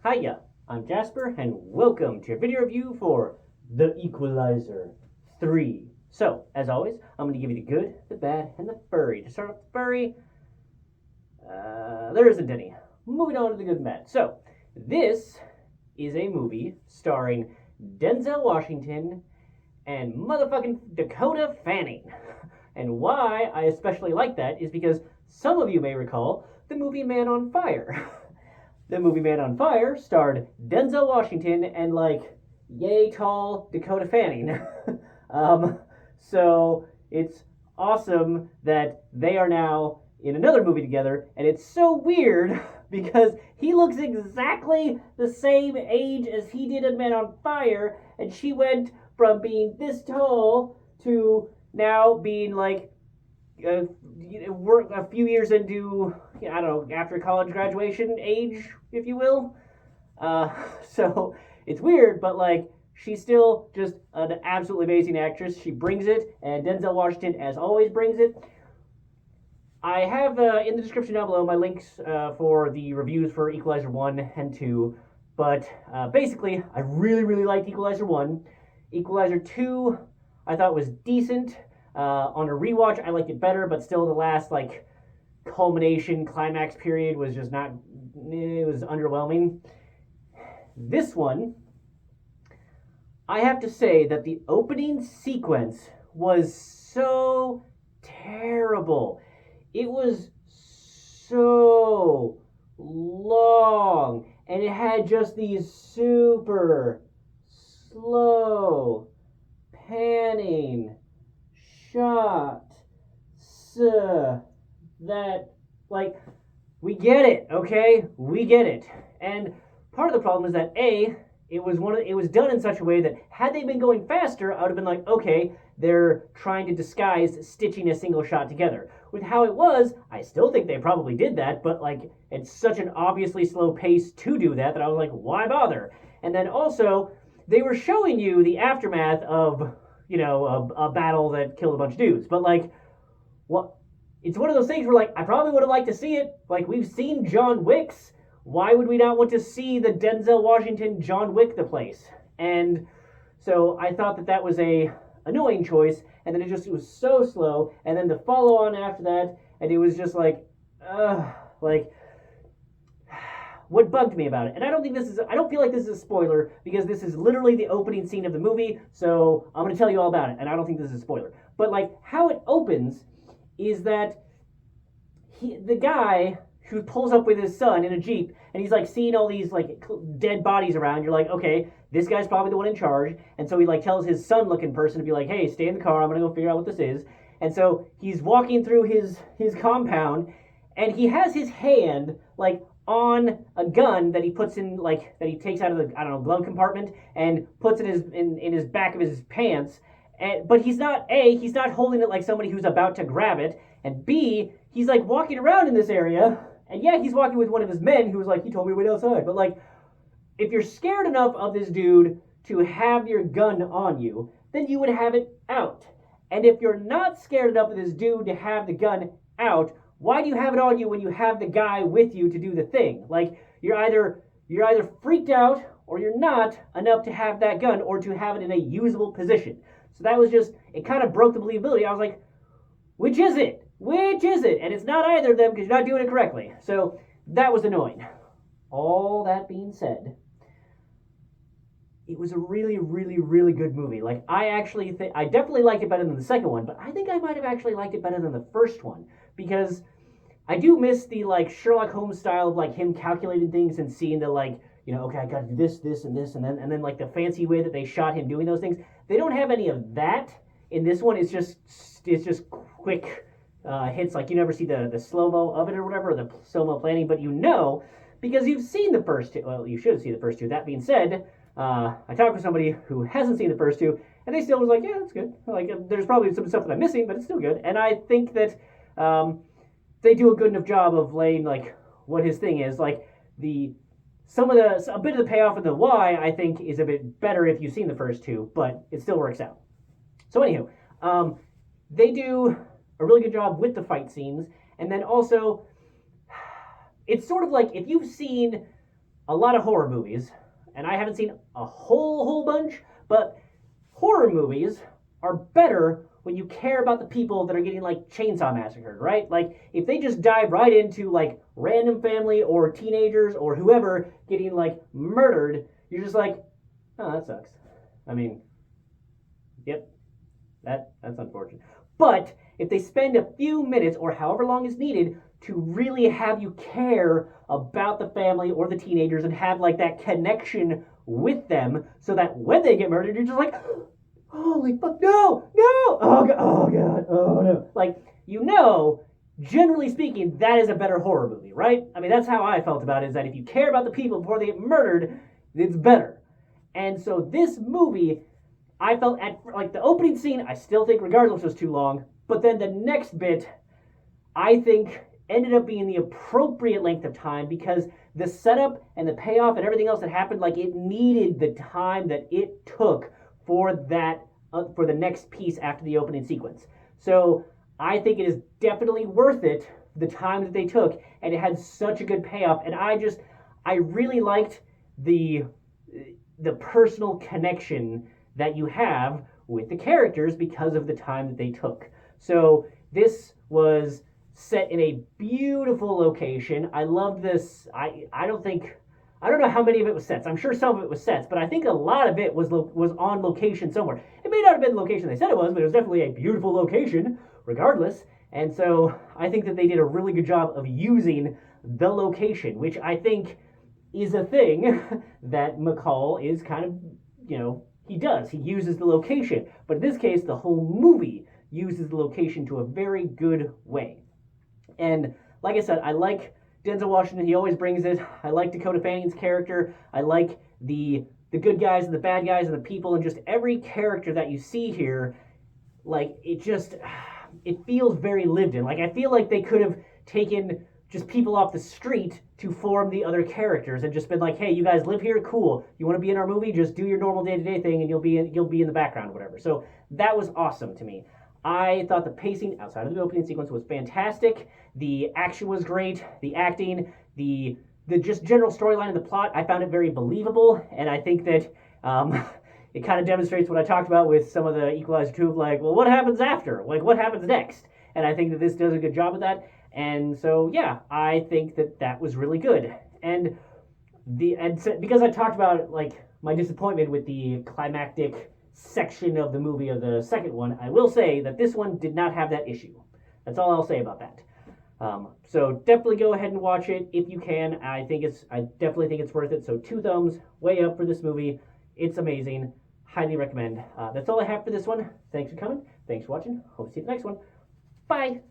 Hiya, I'm Jasper, and welcome to a video review for The Equalizer 3. So, as always, I'm going to give you the good, the bad, and the furry. To start off the furry, there isn't any. Moving on to the good and bad. So, this is a movie starring Denzel Washington and motherfucking Dakota Fanning. And why I especially like that is because some of you may recall the movie Man on Fire. The movie Man on Fire starred Denzel Washington and yay tall Dakota Fanning. So it's awesome that they are now in another movie together, and it's so weird because he looks exactly the same age as he did in Man on Fire, and she went from being this tall to now being a few years into, I don't know, after college graduation age, if you will. So it's weird, but she's still just an absolutely amazing actress. She brings it, and Denzel Washington, as always, brings it. I have in the description down below my links for the reviews for Equalizer 1 and 2, but basically, I really, really liked Equalizer 1. Equalizer 2, I thought was decent. On a rewatch, I liked it better, but still the last, culmination, climax period was just not, it was underwhelming. This one, I have to say that the opening sequence was so terrible. It was so long, and it had just these super slow panning shot that we get it, okay? We get it. And part of the problem is that it was done in such a way that had they been going faster, I would have been like, okay, they're trying to disguise stitching a single shot together. With how it was, I still think they probably did that, but it's such an obviously slow pace to do that I was like, why bother? And then also, they were showing you the aftermath of, a battle that killed a bunch of dudes. But what? It's one of those things where I probably would have liked to see it. We've seen John Wick's. Why would we not want to see the Denzel Washington John Wick the place? And so I thought that was a annoying choice, and then it was so slow, and then the follow on after that, and it was just what bugged me about it. And I don't feel like this is a spoiler, because this is literally the opening scene of the movie, so I'm going to tell you all about it, and I don't think this is a spoiler. But how it opens is that the guy who pulls up with his son in a Jeep, and he's seeing all these dead bodies around. You're okay, this guy's probably the one in charge. And so he tells his son looking person to be hey, stay in the car, I'm gonna go figure out what this is. And so he's walking through his compound, and he has his hand on a gun that he puts in that he takes out of the glove compartment and puts in his back of his pants. But he's not holding it like somebody who's about to grab it, and B, he's walking around in this area. And yeah, he's walking with one of his men who was he told me to wait outside. But if you're scared enough of this dude to have your gun on you, then you would have it out. And if you're not scared enough of this dude to have the gun out, why do you have it on you when you have the guy with you to do the thing? You're either freaked out or you're not enough to have that gun or to have it in a usable position. So that was it kind of broke the believability. I was which is it? Which is it? And it's not either of them because you're not doing it correctly. So that was annoying. All that being said, it was a really, really, really good movie. I definitely liked it better than the second one, but I think I might have actually liked it better than the first one, because I do miss the Sherlock Holmes style of him calculating things and seeing the okay, I got to do this, this, and this, and then the fancy way that they shot him doing those things. They don't have any of that in this one. It's just quick hits. You never see the slow-mo of it or whatever, or the slow-mo planning, but because you've seen the first two. Well, you should have seen the first two. That being said, I talked with somebody who hasn't seen the first two, and they still was yeah, that's good. There's probably some stuff that I'm missing, but it's still good. And I think that they do a good enough job of laying what his thing is. A bit of the payoff of the why, I think, is a bit better if you've seen the first two, but it still works out. So anywho, they do a really good job with the fight scenes, and then also, it's sort of if you've seen a lot of horror movies, and I haven't seen a whole bunch, but horror movies are better when you care about the people that are getting like chainsaw massacred, right? Like if they just dive right into like random family or teenagers or whoever getting like murdered, you're just like, oh, that sucks. I mean, yep, that's unfortunate. But if they spend a few minutes or however long is needed to really have you care about the family or the teenagers and have like that connection with them so that when they get murdered, you're just like, holy fuck, no, oh god, oh no. Like, generally speaking, that is a better horror movie, right? I mean, that's how I felt about it, is that if you care about the people before they get murdered, it's better. And so this movie, I felt at, like, the opening scene, I still think regardless was too long, but then the next bit, I think, ended up being the appropriate length of time because the setup and the payoff and everything else that happened, like, it needed the time that it took for that for the next piece after the opening sequence. So I think it is definitely worth it, the time that they took, and it had such a good payoff. And I really liked the personal connection that you have with the characters because of the time that they took. So this was set in a beautiful location. I loved this. I don't know how many of it was sets. I'm sure some of it was sets, but I think a lot of it was on location somewhere. It may not have been the location they said it was, but it was definitely a beautiful location regardless. And so I think that they did a really good job of using the location, which I think is a thing that McCall is kind of, he does. He uses the location. But in this case, the whole movie uses the location to a very good way. And like I said, I like Denzel Washington. He always brings it. I like Dakota Fanning's character. I like the good guys and the bad guys and the people and just every character that you see here. Like, it feels very lived in. Like, I feel like they could have taken just people off the street to form the other characters and just been like, hey, you guys live here? Cool. You want to be in our movie? Just do your normal day-to-day thing and you'll be in the background or whatever. So that was awesome to me. I thought the pacing outside of the opening sequence was fantastic. The action was great. The acting, the just general storyline of the plot, I found it very believable. And I think that it kind of demonstrates what I talked about with some of the Equalizer 2 of like, well, what happens after? Like, what happens next? And I think that this does a good job of that. And so, yeah, I think that was really good. And because I talked about like my disappointment with the climactic section of the movie of the second one, I will say that this one did not have that issue. That's all I'll say about that. So definitely go ahead and watch it if you can. I definitely think it's worth it. So 2 thumbs way up for this movie. It's amazing. Highly recommend. That's all I have for this one. Thanks for coming. Thanks for watching. Hope to see you in the next one. Bye.